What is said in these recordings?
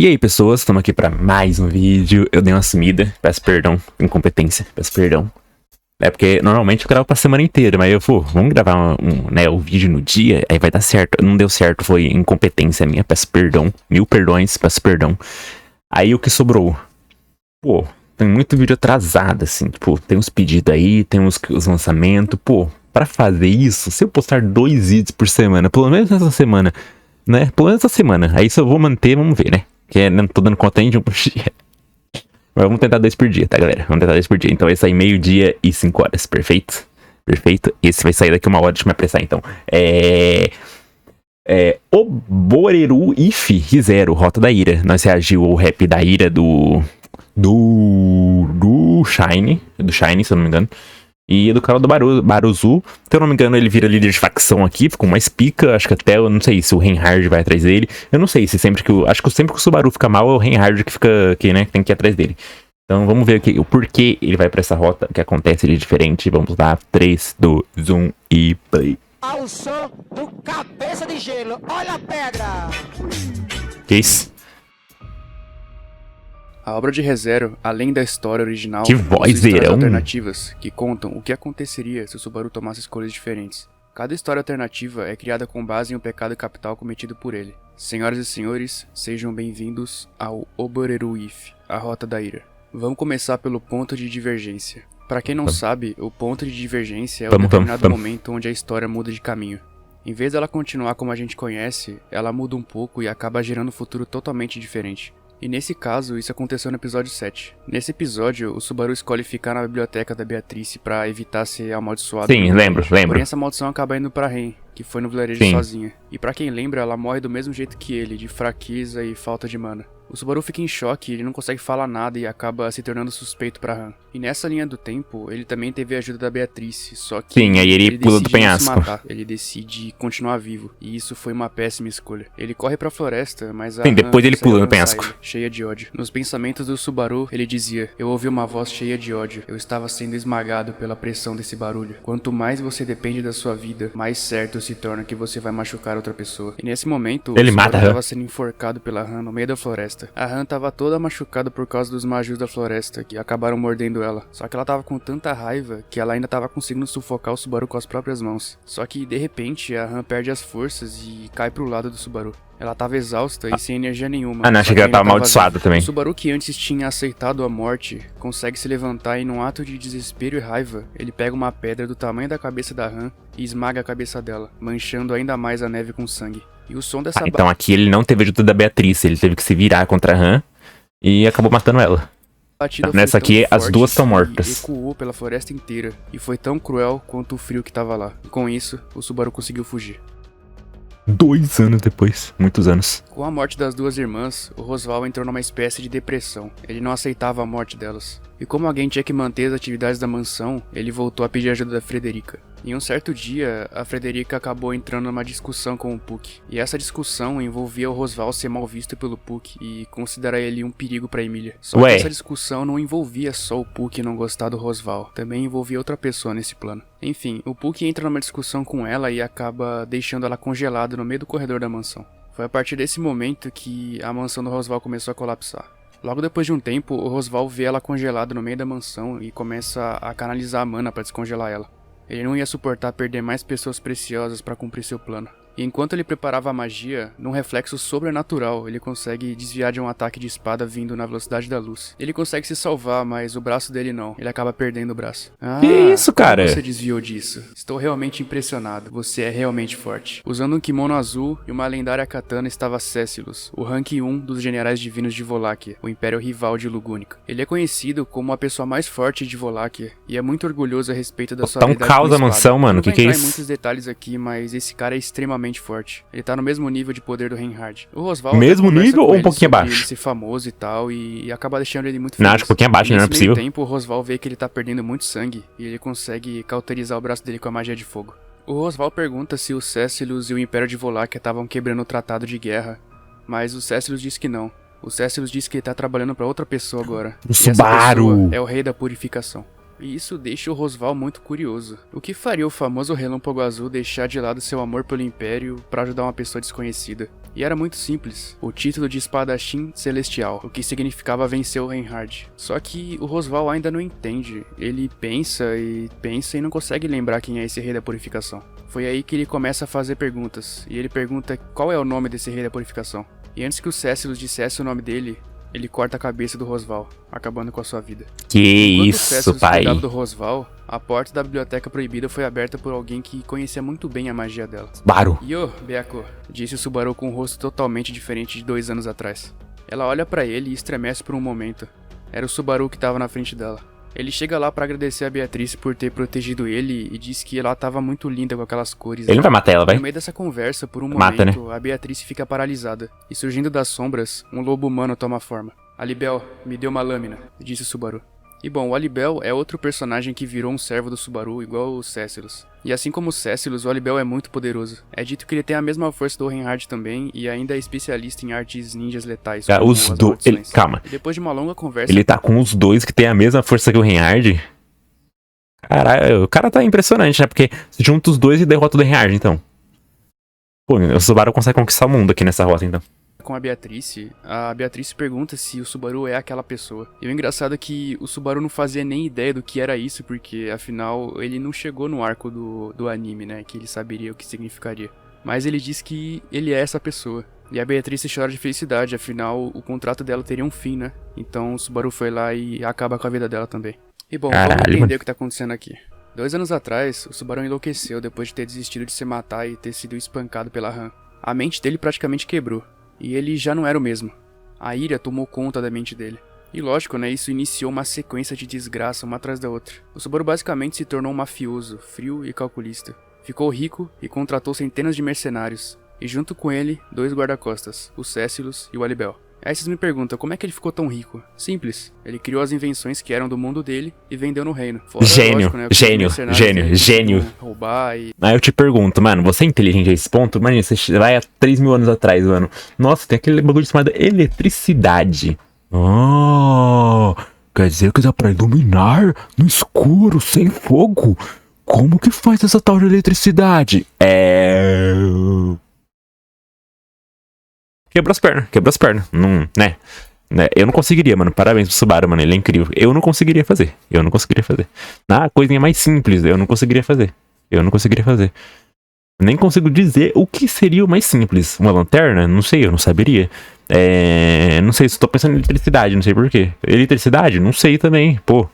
E aí, pessoas, estamos aqui para mais um vídeo. Eu dei uma sumida, peço perdão, incompetência, peço perdão. É porque normalmente eu gravo pra semana inteira, mas eu vou, vamos gravar o vídeo no dia, aí vai dar certo. Não deu certo, foi incompetência minha, peço perdão, 1000 perdões, peço perdão. Aí o que sobrou? Pô, tem muito vídeo atrasado, assim, tipo, tem uns pedidos aí, tem os lançamentos, pô, pra fazer isso, se eu postar 2 vídeos por semana, pelo menos essa semana, né, pelo menos essa semana, aí se eu vou manter, vamos ver, né, que não tô dando conta nem de um por dia. Mas vamos tentar 2 por dia, tá, galera? Vamos tentar 2 por dia. Então vai sair 12h e 5 horas, perfeito? Perfeito. Esse vai sair daqui 1 hora, deixa eu me apressar, então. Oboreru If Rizero, Rota da Ira. Nós reagiu ao rap da Ira do Shine, se eu não me engano. E do cara do Baruzu. Se eu não me engano, ele vira líder de facção aqui, ficou mais pica. Acho que até, eu não sei se o Reinhard vai atrás dele. Eu não sei se sempre que acho que sempre que o Subaru fica mal, é o Reinhard que fica aqui, né? Que tem que ir atrás dele. Então vamos ver aqui o porquê ele vai pra essa rota, o que acontece de diferente. Vamos lá, 3, 2, 1 e play. Ao som do Cabeça de Gelo, olha a pedra! Que isso? A obra de ReZero, além da história original, Que possui voz, histórias verão. alternativas que contam o que aconteceria se o Subaru tomasse escolhas diferentes. Cada história alternativa é criada com base em um pecado capital cometido por ele. Senhoras e senhores, sejam bem-vindos ao Oboreru If, a Rota da Ira. Vamos começar pelo ponto de divergência. Para quem não sabe, o ponto de divergência é o determinado momento onde a história muda de caminho. Em vez dela continuar como a gente conhece, ela muda um pouco e acaba gerando um futuro totalmente diferente. E nesse caso, isso aconteceu no episódio 7. Nesse episódio, o Subaru escolhe ficar na biblioteca da Beatrice pra evitar ser amaldiçoado. Sim, lembro. Porém, essa maldição acaba indo pra Ren, que foi no vilarejo sozinha. E pra quem lembra, ela morre do mesmo jeito que ele, de fraqueza e falta de mana. O Subaru fica em choque, ele não consegue falar nada e acaba se tornando suspeito pra Han. E nessa linha do tempo, ele também teve a ajuda da Beatrice, só que sim, aí ele pula do penhasco. Ele decide continuar vivo, e isso foi uma péssima escolha. Ele corre pra floresta, mas a Sim, depois ele pula no penhasco. Ele, cheia de ódio. Nos pensamentos do Subaru, ele dizia: eu ouvi uma voz cheia de ódio. Eu estava sendo esmagado pela pressão desse barulho. Quanto mais você depende da sua vida, mais certo se torna que você vai machucar outra pessoa. E nesse momento, ele o mata Subaru estava sendo enforcado pela Han no meio da floresta. A Han tava toda machucada por causa dos majus da floresta, que acabaram mordendo ela. Só que ela tava com tanta raiva que ela ainda tava conseguindo sufocar o Subaru com as próprias mãos. Só que de repente a Han perde as forças e cai pro lado do Subaru. Ela tava exausta e sem energia nenhuma. Ah, não, achei que ela tava amaldiçoada também. O Subaru, que antes tinha aceitado a morte, consegue se levantar e num ato de desespero e raiva, ele pega uma pedra do tamanho da cabeça da Han e esmaga a cabeça dela, manchando ainda mais a neve com sangue. E o som dessa então aqui ele não teve ajuda da Beatriz, ele teve que se virar contra a Han e acabou matando ela. Nessa aqui, as duas estão mortas. Ecoou pela floresta inteira e foi tão cruel quanto o frio que tava lá. E com isso, o Subaru conseguiu fugir. 2 anos depois, muitos anos. Com a morte das duas irmãs, o Rosval entrou numa espécie de depressão. Ele não aceitava a morte delas. E como alguém tinha que manter as atividades da mansão, ele voltou a pedir ajuda da Frederica. Em um certo dia, a Frederica acabou entrando numa discussão com o Puck. E essa discussão envolvia o Rosval ser mal visto pelo Puck e considerar ele um perigo pra Emília. Só que essa discussão não envolvia só o Puck não gostar do Rosval, também envolvia outra pessoa nesse plano. Enfim, o Puck entra numa discussão com ela e acaba deixando ela congelada no meio do corredor da mansão. Foi a partir desse momento que a mansão do Rosval começou a colapsar. Logo depois de um tempo, o Rosval vê ela congelada no meio da mansão e começa a canalizar a mana para descongelar ela. Ele não ia suportar perder mais pessoas preciosas para cumprir seu plano. E enquanto ele preparava a magia, num reflexo sobrenatural, ele consegue desviar de um ataque de espada vindo na velocidade da luz. Ele consegue se salvar, mas o braço dele não. Ele acaba perdendo o braço. Que isso, cara? Como você desviou disso? Estou realmente impressionado. Você é realmente forte. Usando um kimono azul e uma lendária katana estava Cécilos, o rank 1 dos generais divinos de Voláquia, o império rival de Lugúnica. Ele é conhecido como a pessoa mais forte de Voláquia e é muito orgulhoso a respeito da sua habilidade com espada. Tá um caos a mansão, mano. Que é isso? Não vou entrar em muitos detalhes aqui, mas esse cara é extremamente forte. Ele tá no mesmo nível de poder do Reinhard. O Rosval mesmo nível ou um pouquinho abaixo? Ele ser famoso e tal e acaba deixando ele muito feliz. Não, acho que um pouquinho abaixo, não é possível. Nesse meio tempo, o Rosval vê que ele tá perdendo muito sangue e ele consegue cauterizar o braço dele com a magia de fogo. O Rosval pergunta se o Cécilos e o Império de Voláquia estavam quebrando o tratado de guerra, mas o Cécilos diz que não. O Cécilos diz que ele tá trabalhando pra outra pessoa agora. O Subaru! É o rei da purificação. e isso deixa o Rosval muito curioso. O que faria o famoso Relâmpago Azul deixar de lado seu amor pelo Império para ajudar uma pessoa desconhecida? E era muito simples, o título de Espadachim Celestial, o que significava vencer o Reinhard. Só que o Rosval ainda não entende, ele pensa e não consegue lembrar quem é esse Rei da Purificação. Foi aí que ele começa a fazer perguntas, e ele pergunta qual é o nome desse Rei da Purificação. E antes que o Cécilos dissesse o nome dele, ele corta a cabeça do Rosval, acabando com a sua vida. Que Enquanto isso, o Cécilos pai. cuidava do Rosval, a porta da Biblioteca Proibida foi aberta por alguém que conhecia muito bem a magia dela. Subaru. Yo, Byakko, disse o Subaru com um rosto totalmente diferente de 2 anos atrás. Ela olha pra ele e estremece por um momento. Era o Subaru que tava na frente dela. Ele chega lá pra agradecer a Beatrice por ter protegido ele e diz que ela tava muito linda com aquelas cores. Ele não vai matar ela, vai? No meio dessa conversa, por um Mata, momento, a Beatrice fica paralisada. E surgindo das sombras, um lobo humano toma forma. Alibel, me deu uma lâmina, disse o Subaru. E bom, o Alibel é outro personagem que virou um servo do Subaru igual o Cécilos. E assim como o Cécilos, o Alibel é muito poderoso. É dito que ele tem a mesma força do Reinhard também e ainda é especialista em artes ninjas letais. Como Os as dois. maldições. Calma. E depois de uma longa conversa... Ele tá com os dois que tem a mesma força que o Reinhard? Caralho, o cara tá impressionante, né? Porque se junta os dois e derrota o Reinhard, então. Pô, o Subaru consegue conquistar o mundo aqui nessa rota, então. Com a Beatrice pergunta se o Subaru é aquela pessoa. E o engraçado é que o Subaru não fazia nem ideia do que era isso, porque afinal ele não chegou no arco do anime, né, que ele saberia o que significaria. Mas ele diz que ele é essa pessoa. E a Beatrice chora de felicidade, afinal o contrato dela teria um fim, né. Então o Subaru foi lá e acaba com a vida dela também. E bom, vamos entender o que tá acontecendo aqui. 2 anos atrás, o Subaru enlouqueceu depois de ter desistido de se matar e ter sido espancado pela Han. A mente dele praticamente quebrou. E ele já não era o mesmo. A ira tomou conta da mente dele. E lógico, né, isso iniciou uma sequência de desgraça uma atrás da outra. O Subaru basicamente se tornou um mafioso, frio e calculista. Ficou rico e contratou centenas de mercenários. E junto com ele, 2 guarda-costas, o Cécilos e o Alibel. Aí vocês me perguntam, como é que ele ficou tão rico? Simples, ele criou as invenções que eram do mundo dele e vendeu no reino. Fora, Gênio, lógico, né, gênio. Roubar e... Aí eu te pergunto, mano, você é inteligente a esse ponto? Mano, você vai há 3 mil anos atrás, mano. Nossa, tem aquele bagulho chamado eletricidade. Oh, quer dizer que dá pra iluminar no escuro, sem fogo? Como que faz essa tal de eletricidade? Quebrou as pernas. Não, né? Eu não conseguiria, mano. Parabéns pro Subaru, mano. Ele é incrível. Eu não conseguiria fazer. Ah, coisinha mais simples. Eu não conseguiria fazer. Nem consigo dizer o que seria o mais simples. Uma lanterna? Não sei, eu não saberia. Não sei, se tô pensando em eletricidade, não sei porquê. Eletricidade? Não sei também. Pô,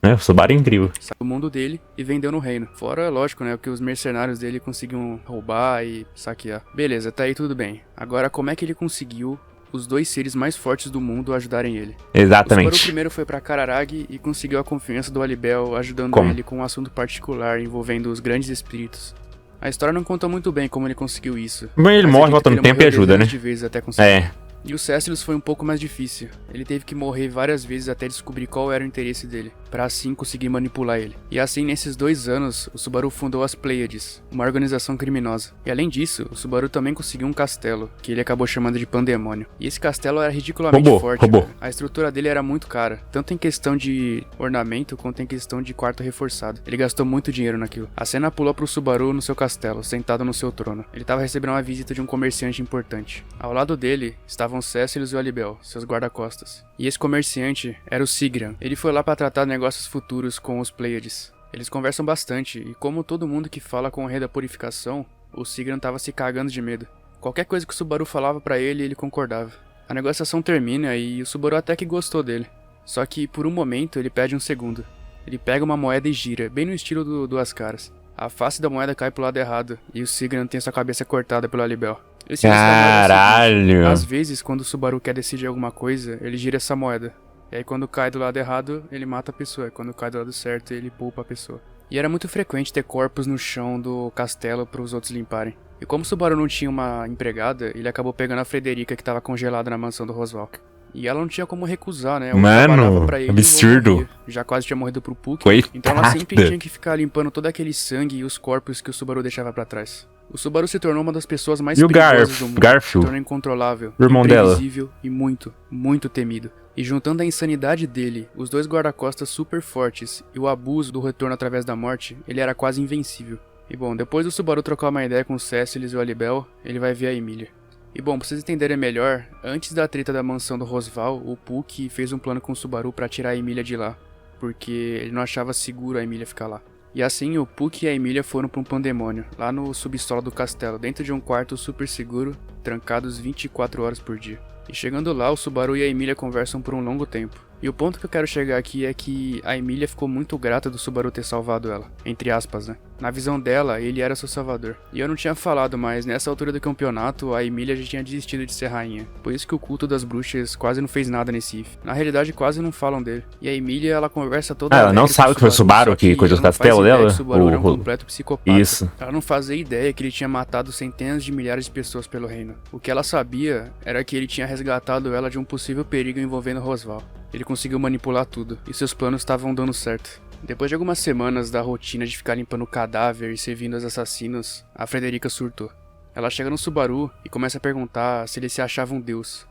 né? O Subaru é incrível. Saiu do mundo dele e vendeu no reino. Fora, lógico, né? Que os mercenários dele conseguiam roubar e saquear. Beleza, tá aí tudo bem. Agora, como é que ele conseguiu os 2 seres mais fortes do mundo ajudarem ele? Exatamente. O Subaru primeiro foi pra Cararag e conseguiu a confiança do Alibel, ajudando ele com um assunto particular envolvendo os grandes espíritos. A história não conta muito bem como ele conseguiu isso. Mas ele morre, volta no tempo e ajuda, né? De vezes até conseguir. E o Cécilos foi um pouco mais difícil. Ele teve que morrer várias vezes até descobrir qual era o interesse dele, pra assim conseguir manipular ele. E assim, nesses 2 anos, o Subaru fundou as Pleiades, uma organização criminosa. E além disso, o Subaru também conseguiu um castelo, que ele acabou chamando de Pandemônio. E esse castelo era ridiculamente forte. A estrutura dele era muito cara, tanto em questão de ornamento quanto em questão de quarto reforçado. Ele gastou muito dinheiro naquilo. A cena pulou pro Subaru no seu castelo, sentado no seu trono. Ele estava recebendo uma visita de um comerciante importante. Ao lado dele estavam Cécilos e o Alibel, seus guarda-costas. E esse comerciante era o Sigran. Ele foi lá para tratar negócios futuros com os Pleiades. Eles conversam bastante, e como todo mundo que fala com o Rei da Purificação, o Sigran tava se cagando de medo. Qualquer coisa que o Subaru falava pra ele, ele concordava. A negociação termina e o Subaru até que gostou dele. Só que por um momento ele pede um segundo. Ele pega uma moeda e gira, bem no estilo do Duas Caras. A face da moeda cai pro lado errado, e o Sigran tem sua cabeça cortada pelo Alibel. Caralho! Às vezes, quando o Subaru quer decidir alguma coisa, ele gira essa moeda. E aí quando cai do lado errado, ele mata a pessoa. E quando cai do lado certo, ele poupa a pessoa. E era muito frequente ter corpos no chão do castelo para os outros limparem. E como o Subaru não tinha uma empregada, ele acabou pegando a Frederica que estava congelada na mansão do Rosval. E ela não tinha como recusar, né? Mano, pra ele, absurdo. Já quase tinha morrido pro Puck. Coitada. Então ela sempre tinha que ficar limpando todo aquele sangue e os corpos que o Subaru deixava pra trás. O Subaru se tornou uma das pessoas mais perigosas do mundo. Garfield? Se tornou incontrolável, o irmão imprevisível e muito, muito temido. E juntando a insanidade dele, os dois guarda-costas super fortes e o abuso do retorno através da morte, ele era quase invencível. E bom, depois do Subaru trocar uma ideia com o Céciles e o Alibel, ele vai ver a Emília. E bom, pra vocês entenderem melhor, antes da treta da mansão do Rosval, o Puck fez um plano com o Subaru pra tirar a Emília de lá, porque ele não achava seguro a Emília ficar lá. E assim, o Puck e a Emília foram pra um pandemônio, lá no subsolo do castelo, dentro de um quarto super seguro, trancados 24 horas por dia. E chegando lá, o Subaru e a Emília conversam por um longo tempo. E o ponto que eu quero chegar aqui é que a Emília ficou muito grata do Subaru ter salvado ela. Entre aspas, né? Na visão dela, ele era seu salvador. E eu não tinha falado, mas nessa altura do campeonato, a Emília já tinha desistido de ser rainha. Por isso que o culto das bruxas quase não fez nada nesse if. Na realidade, quase não falam dele. E a Emília, ela conversa toda ela não sabe que foi o Subaru que cuidou do castelo dela? O Subaru era um completo psicopata. Isso. Ela não fazia ideia que ele tinha matado centenas de milhares de pessoas pelo reino. O que ela sabia era que ele tinha resgatado ela de um possível perigo envolvendo Rosval. Ele conseguiu manipular tudo, e seus planos estavam dando certo. Depois de algumas semanas da rotina de ficar limpando o cadáver e servindo aos assassinos, a Frederica surtou. Ela chega no Subaru e começa a perguntar se ele se achava um deus.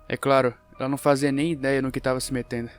É claro, ela não fazia nem ideia no que estava se metendo.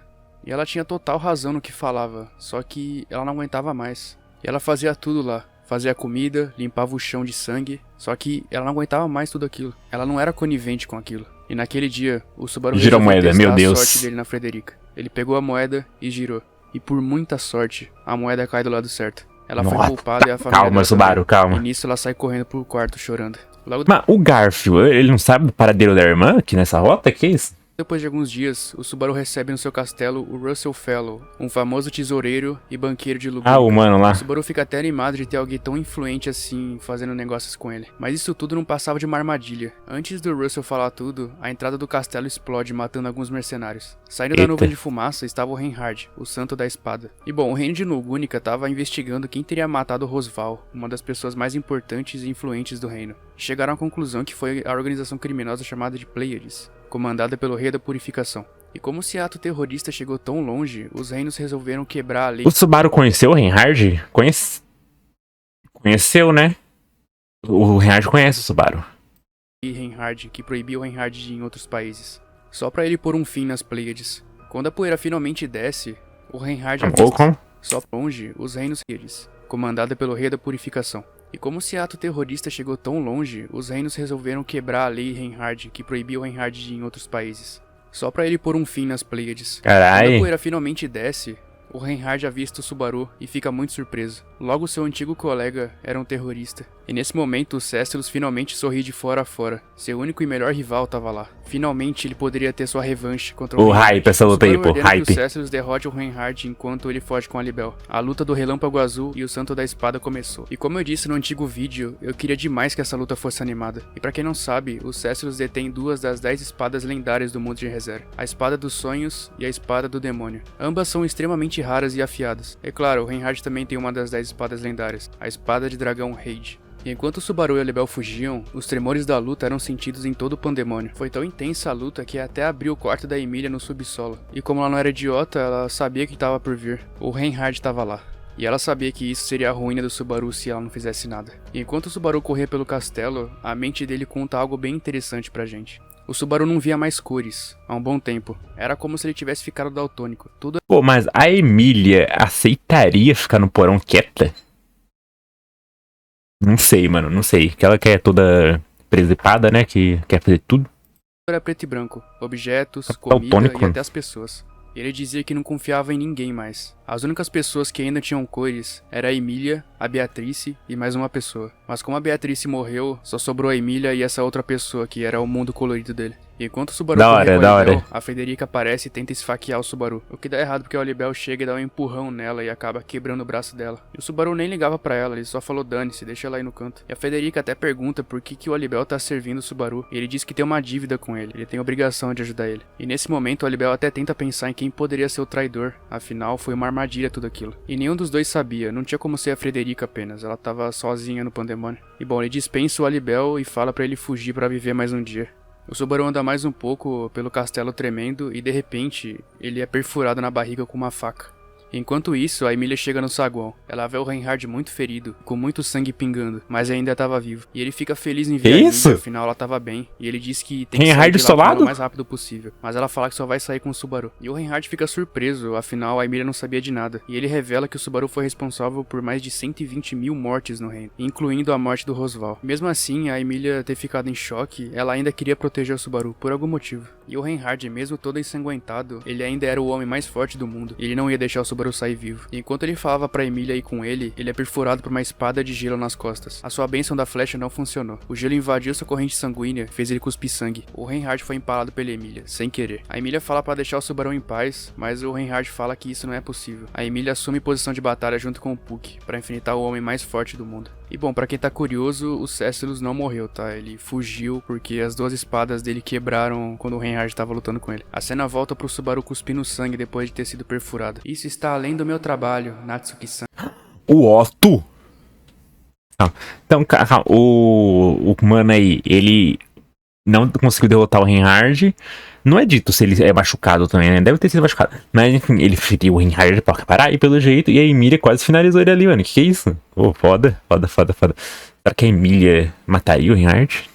E ela tinha total razão no que falava, só que ela não aguentava mais. E ela fazia tudo lá. Fazia comida, limpava o chão de sangue, só que ela não aguentava mais tudo aquilo. Ela não era conivente com aquilo. E naquele dia, o Subaru girou resolveu moeda, testar meu Deus. a sorte dele na Frederica. Ele pegou a moeda e girou. E por muita sorte, a moeda cai do lado certo. Ela foi Nossa, culpada e a família calma, dela Subaru, também. calma. E nisso ela sai correndo pro quarto chorando. Logo Mas o Garfield, ele não sabe do paradeiro da irmã aqui nessa rota? Que isso? depois de alguns dias, o Subaru recebe no seu castelo o Russell Fellow, um famoso tesoureiro e banqueiro de Luburica. Ah, o mano lá. O Subaru fica até animado de ter alguém tão influente assim fazendo negócios com ele. Mas isso tudo não passava de uma armadilha. Antes do Russell falar tudo, a entrada do castelo explode, matando alguns mercenários. Saindo da nuvem de fumaça estava o Reinhard, o santo da espada. E bom, o reino de Luburica estava investigando quem teria matado Rosval, uma das pessoas mais importantes e influentes do reino. Chegaram à conclusão que foi a organização criminosa chamada de Pleiades, comandada pelo Rei da Purificação. E como esse ato terrorista chegou tão longe, os reinos resolveram quebrar a lei. O Subaru conheceu o Reinhard? Conheceu, né? O Reinhard conhece o Subaru. E Reinhard, que proibiu o Reinhard de ir em outros países, só pra ele pôr um fim nas Pleiades. Quando a poeira finalmente desce, o Reinhard avista, só longe, os reinos Pleiades, comandada pelo Rei da Purificação. E como esse ato terrorista chegou tão longe, os reinos resolveram quebrar a lei Reinhard, que proibiu o Reinhard de ir em outros países, só pra ele pôr um fim nas Pleiades. Carai. Quando a poeira finalmente desce, o Reinhard avista o Subaru e fica muito surpreso. Logo, seu antigo colega era um terrorista. E nesse momento, o Cécilos finalmente sorri de fora a fora. Seu único e melhor rival estava lá. Finalmente, ele poderia ter sua revanche contra o Reinhard. Hype, essa luta aí, pô, hype. hype. O Cécilos derrote o Reinhard enquanto ele foge com a Alibel. A luta do Relâmpago Azul e o Santo da Espada começou. E como eu disse no antigo vídeo, eu queria demais que essa luta fosse animada. E pra quem não sabe, o Cécilos detém duas das 10 espadas lendárias do mundo de Rezer. A Espada dos Sonhos e a Espada do Demônio. Ambas são extremamente raras e afiadas. É claro, o Reinhard também tem uma das 10 espadas lendárias, a Espada de Dragão Raid. E enquanto o Subaru e a Alibel fugiam, os tremores da luta eram sentidos em todo o pandemônio. Foi tão intensa a luta que até abriu o quarto da Emília no subsolo. E como ela não era idiota, ela sabia que estava por vir. O Reinhard estava lá. E ela sabia que isso seria a ruína do Subaru se ela não fizesse nada. E enquanto o Subaru corria pelo castelo, a mente dele conta algo bem interessante pra gente. O Subaru não via mais cores, há um bom tempo. Era como se ele tivesse ficado daltônico. Tudo... Pô, mas a Emília aceitaria ficar no porão quieta? Não sei, mano, não sei. Que ela quer toda presepada, né? Que quer fazer tudo. era preto e branco. Objetos, Daltônico, comida e até as pessoas. Ele dizia que não confiava em ninguém mais. As únicas pessoas que ainda tinham cores era a Emília, a Beatrice e mais uma pessoa. Mas como a Beatrice morreu, só sobrou a Emília e essa outra pessoa, que era o mundo colorido dele. E enquanto o Subaru corria com a Alibel, a Frederica aparece e tenta esfaquear o Subaru. O que dá errado porque o Alibel chega e dá um empurrão nela e acaba quebrando o braço dela. E o Subaru nem ligava pra ela, ele só falou dane-se, deixa ela aí no canto. E a Frederica até pergunta por que o Alibel tá servindo o Subaru. E ele diz que tem uma dívida com ele tem obrigação de ajudar ele. E nesse momento o Alibel até tenta pensar em quem poderia ser o traidor. Afinal, foi uma armadilha tudo aquilo. E nenhum dos dois sabia, não tinha como ser a Frederica apenas, ela tava sozinha no pandemônio. E bom, ele dispensa o Alibel e fala pra ele fugir pra viver mais um dia. O Subaru anda mais um pouco pelo castelo tremendo e de repente ele é perfurado na barriga com uma faca. Enquanto isso, a Emília chega no saguão. Ela vê o Reinhard muito ferido, com muito sangue pingando, mas ainda estava vivo. E ele fica feliz em ver a Emília, afinal ela estava bem. E ele diz que tem que sair de lá o mais rápido possível. Mas ela fala que só vai sair com o Subaru. E o Reinhard fica surpreso, afinal a Emília não sabia de nada. E ele revela que o Subaru foi responsável por mais de 120 mil mortes no reino, incluindo a morte do Rosval. Mesmo assim, a Emília ter ficado em choque, ela ainda queria proteger o Subaru, por algum motivo. E o Reinhard, mesmo todo ensanguentado, ele ainda era o homem mais forte do mundo. E ele não ia deixar o Subaru sair vivo. E enquanto ele falava pra Emília ir com ele é perfurado por uma espada de gelo nas costas. A sua bênção da flecha não funcionou. O gelo invadiu sua corrente sanguínea e fez ele cuspir sangue. O Reinhard foi empalado pela Emília, sem querer. A Emília fala pra deixar o Subaru em paz, mas o Reinhard fala que isso não é possível. A Emília assume posição de batalha junto com o Puck, pra enfrentar o homem mais forte do mundo. E bom, pra quem tá curioso, o Cécilos não morreu, tá? Ele fugiu porque as duas espadas dele quebraram quando o Reinhard tava lutando com ele. A cena volta pro Subaru cuspindo sangue depois de ter sido perfurado. Isso está além do meu trabalho, Natsuki-san. O Otto! Então, calma, o mano aí, ele não conseguiu derrotar o Reinhard. Não é dito se ele é machucado também, né? Deve ter sido machucado. Mas, enfim, ele feriu o Reinhard pra parar aí pelo jeito. E a Emília quase finalizou ele ali, mano. Que é isso? Pô, foda. Será que a Emília mataria o Reinhard?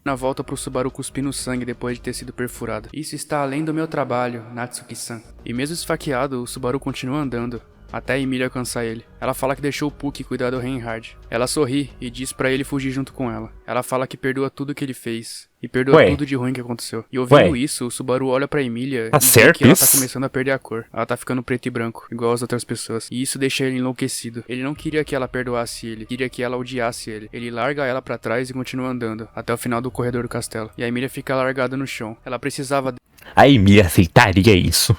Na volta pro Subaru cuspindo sangue depois de ter sido perfurado. Isso está além do meu trabalho, Natsuki-san. E mesmo esfaqueado, o Subaru continua andando, até a Emília alcançar ele. Ela fala que deixou o Puck cuidar do Reinhard. Ela sorri e diz pra ele fugir junto com ela. Ela fala que perdoa tudo que ele fez. E perdoa tudo de ruim que aconteceu. E ouvindo isso, o Subaru olha pra Emília e vê que ela tá começando a perder a cor. Ela tá ficando preto e branco, igual as outras pessoas. E isso deixa ele enlouquecido. Ele não queria que ela perdoasse ele, queria que ela odiasse ele. Ele larga ela pra trás e continua andando, até o final do corredor do castelo. E a Emília fica largada no chão. Ela precisava... A Emília aceitaria isso?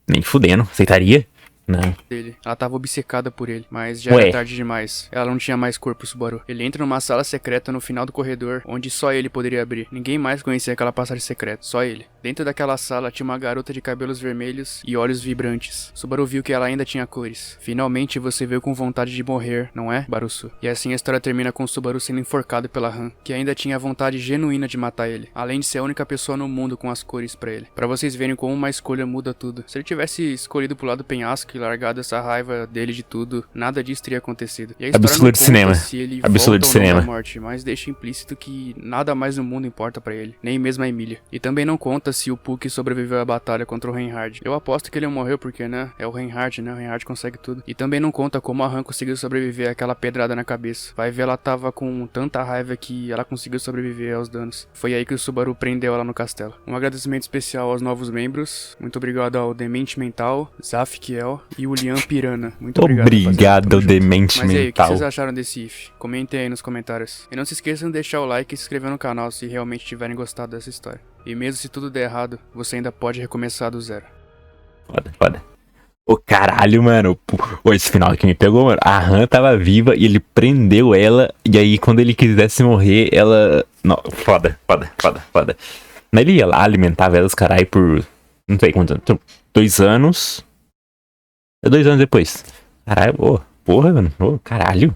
Nem fudendo, aceitaria? Não. Dele. Ela tava obcecada por ele, mas já era tarde demais. Ela não tinha mais corpo, Subaru. Ele entra numa sala secreta no final do corredor, onde só ele poderia abrir. Ninguém mais conhecia aquela passagem secreta, só ele. Dentro daquela sala tinha uma garota de cabelos vermelhos e olhos vibrantes. Subaru viu que ela ainda tinha cores. Finalmente você veio com vontade de morrer, não é, Barusu? E assim a história termina com o Subaru sendo enforcado pela Han, que ainda tinha a vontade genuína de matar ele, além de ser a única pessoa no mundo com as cores pra ele. Pra vocês verem como uma escolha muda tudo. Se ele tivesse escolhido pro lado do penhasco e largado essa raiva dele de tudo, nada disso teria acontecido. E a história absurdo de cinema. Se ele absurdo de cinema. Morte, mas deixa implícito que nada mais no mundo importa pra ele, nem mesmo a Emília. E também não conta se o Puck sobreviveu à batalha contra o Reinhard. Eu aposto que ele morreu porque, né, é o Reinhard, né, o Reinhard consegue tudo. E também não conta como a Han conseguiu sobreviver àquela pedrada na cabeça. Vai ver, ela tava com tanta raiva que ela conseguiu sobreviver aos danos. Foi aí que o Subaru prendeu ela no castelo. Um agradecimento especial aos novos membros. Muito obrigado ao Demente Mental, Zaf Kiel e o Liam Pirana. Muito obrigado. Obrigado, Demente Mental. Mas aí, o que vocês acharam desse IF? Comentem aí nos comentários. E não se esqueçam de deixar o like e se inscrever no canal se realmente tiverem gostado dessa história. E mesmo se tudo der errado, você ainda pode recomeçar do zero. Foda. Ô caralho, mano. Pô, esse final aqui me pegou, mano. A Han tava viva e ele prendeu ela. E aí, quando ele quisesse morrer, ela... Não, foda. Mas ele ia lá, alimentava elas, caralho, por... Não sei quantos anos. 2 anos... 2 anos depois. Caralho, porra, mano. Caralho.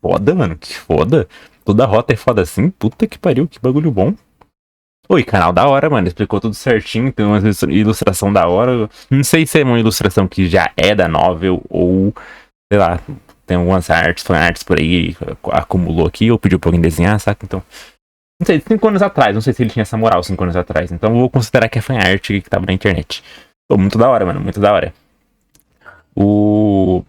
Foda, mano. Que foda. Toda a rota é foda assim. Puta que pariu, que bagulho bom. Oi, canal da hora, mano. Explicou tudo certinho. Tem uma ilustração da hora. Não sei se é uma ilustração que já é da novel ou, sei lá, tem algumas fanarts por aí. Acumulou aqui ou pediu pra alguém desenhar, saca? Então, não sei, 5 anos atrás. Não sei se ele tinha essa moral 5 anos atrás. Então eu vou considerar que é fanart que tava na internet. Pô, muito da hora, mano. Muito da hora.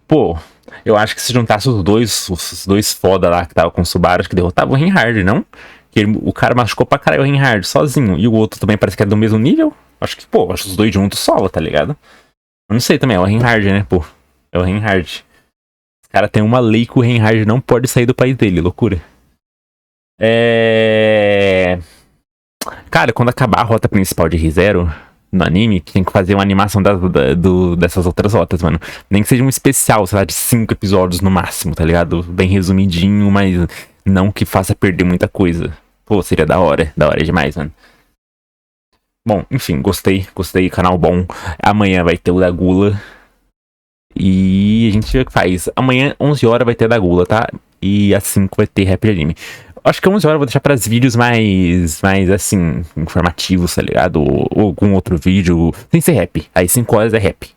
Pô, eu acho que se juntasse os dois foda lá que tava com o Subaru, acho que derrotava o Reinhard, não? Que o cara machucou pra caralho o Reinhard sozinho. E o outro também parece que é do mesmo nível. Acho que os dois juntos solo, tá ligado? Eu não sei também, é o Reinhard, né, pô. É o Reinhard. Os caras tem uma lei que o Reinhard não pode sair do país dele, loucura. Cara, quando acabar a rota principal de ReZero no anime, tem que fazer uma animação dessas outras rotas, mano. Nem que seja um especial, sei lá, de 5 episódios no máximo, tá ligado? Bem resumidinho, mas não que faça perder muita coisa. Pô, seria da hora demais, mano. Bom, enfim, gostei, canal bom. Amanhã vai ter o da Gula. E a gente vê o que faz. Amanhã, 11 horas, vai ter da Gula, tá? E às 5 vai ter Rap Anime. Acho que 11 horas eu vou deixar para vídeos mais assim, informativos, tá ligado? Ou algum outro vídeo, sem ser rap. Aí 5 horas é rap.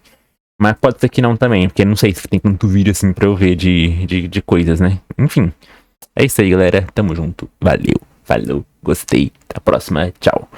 Mas pode ser que não também, porque não sei se tem tanto vídeo assim pra eu ver de coisas, né? Enfim, é isso aí, galera. Tamo junto. Valeu, falou, gostei. Até a próxima. Tchau.